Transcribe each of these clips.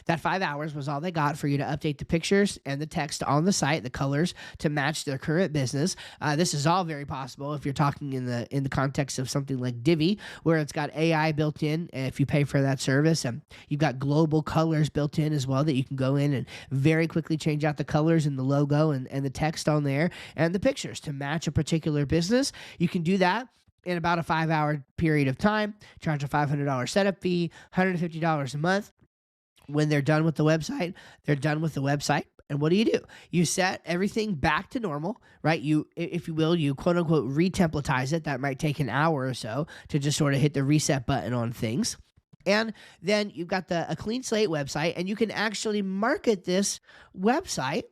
That 5 hours was all they got for you to update the pictures and the text on the site, the colors to match their current business. This is all very possible if you're talking in the context of something like Divi, where it's got AI built in. If you pay for that service, and you've got global colors built in as well that you can go in and very quickly change out the colors and the logo and the text on there and the pictures to match a particular business. You can do that in about a 5 hour period of time, charge a $500 setup fee, $150 a month. When they're done with the website, they're done with the website. And what do? You set everything back to normal, right? You, if you will, you quote unquote retemplatize it. That might take an hour or so to just sort of hit the reset button on things. And then you've got a clean slate website, and you can actually market this website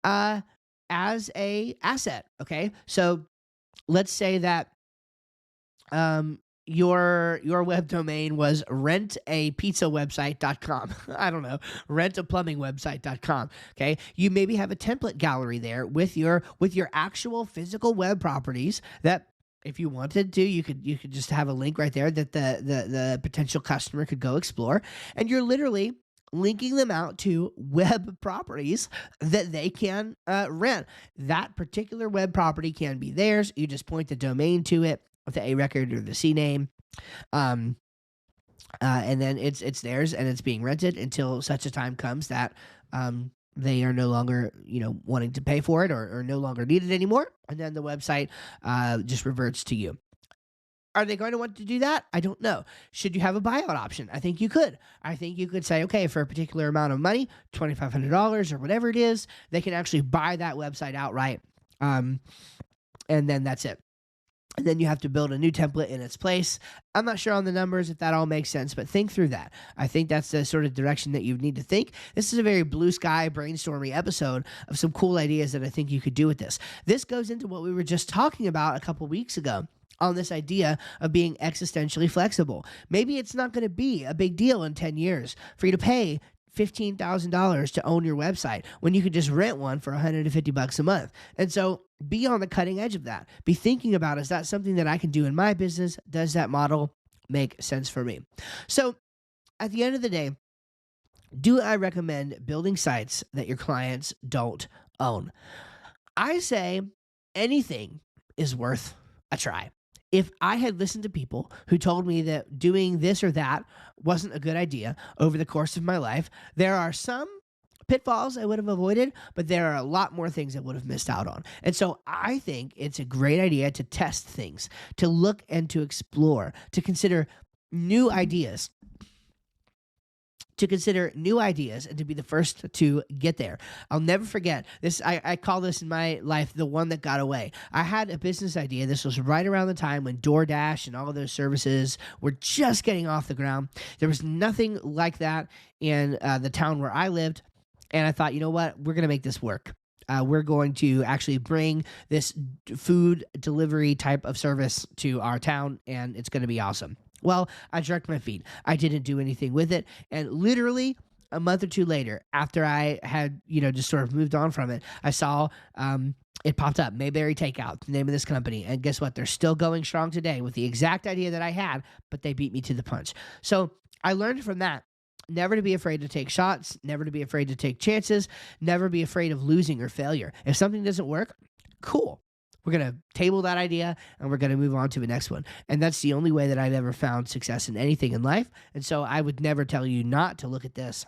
as a asset. Okay. So let's say that your web domain was rentapizzawebsite.com. I don't know, rentaplumbingwebsite.com. Okay. You maybe have a template gallery there with your actual physical web properties that, if you wanted to, you could just have a link right there that the potential customer could go explore. And you're literally linking them out to web properties that they can rent. That particular web property can be theirs. You just point the domain to it with the A record or the C name. And then it's theirs, and it's being rented until such a time comes that they are no longer, wanting to pay for it, or no longer need it anymore. And then the website just reverts to you. Are they going to want to do that? I don't know. Should you have a buyout option? I think you could. I think you could say, okay, for a particular amount of money, $2,500 or whatever it is, they can actually buy that website outright. And then that's it. And then you have to build a new template in its place. I'm not sure on the numbers if that all makes sense, but think through that. I think that's the sort of direction that you need to think. This is a very blue sky, brainstormy episode of some cool ideas that I think you could do with this. This goes into what we were just talking about a couple weeks ago on this idea of being existentially flexible. Maybe it's not going to be a big deal in 10 years for you to pay $15,000 to own your website when you could just rent one for $150 a month. And so be on the cutting edge of that. Be thinking about, is that something that I can do in my business? Does that model make sense for me? So at the end of the day, do I recommend building sites that your clients don't own? I say anything is worth a try. If I had listened to people who told me that doing this or that wasn't a good idea over the course of my life, there are some pitfalls I would have avoided, but there are a lot more things I would have missed out on. And so I think it's a great idea to test things, to look and to explore, to consider new ideas. And to be the first to get there. I'll never forget this. I call this in my life the one that got away. I had a business idea. This was right around the time when DoorDash and all of those services were just getting off the ground. There was nothing like that in the town where I lived. And I thought, you know what? We're going to make this work. We're going to actually bring this food delivery type of service to our town, and it's going to be awesome. Well, I jerked my feet. I didn't do anything with it. And literally a month or two later, after I had, just sort of moved on from it, I saw it popped up, Mayberry Takeout, the name of this company. And guess what? They're still going strong today with the exact idea that I had, but they beat me to the punch. So I learned from that. Never to be afraid to take shots, never to be afraid to take chances, never be afraid of losing or failure. If something doesn't work, cool. We're going to table that idea and we're going to move on to the next one. And that's the only way that I've ever found success in anything in life. And so I would never tell you not to look at this.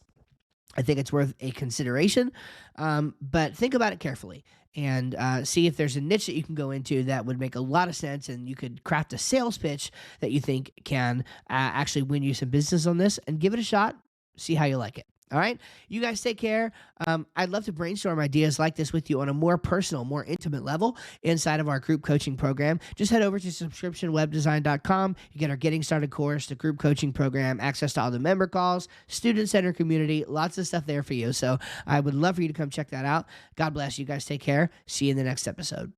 I think it's worth a consideration, but think about it carefully and see if there's a niche that you can go into that would make a lot of sense, and you could craft a sales pitch that you think can actually win you some business on this, and give it a shot, see how you like it. All right. You guys take care. I'd love to brainstorm ideas like this with you on a more personal, more intimate level inside of our group coaching program. Just head over to subscriptionwebdesign.com. You get our Getting Started course, the group coaching program, access to all the member calls, student center community, lots of stuff there for you. So I would love for you to come check that out. God bless you guys. Take care. See you in the next episode.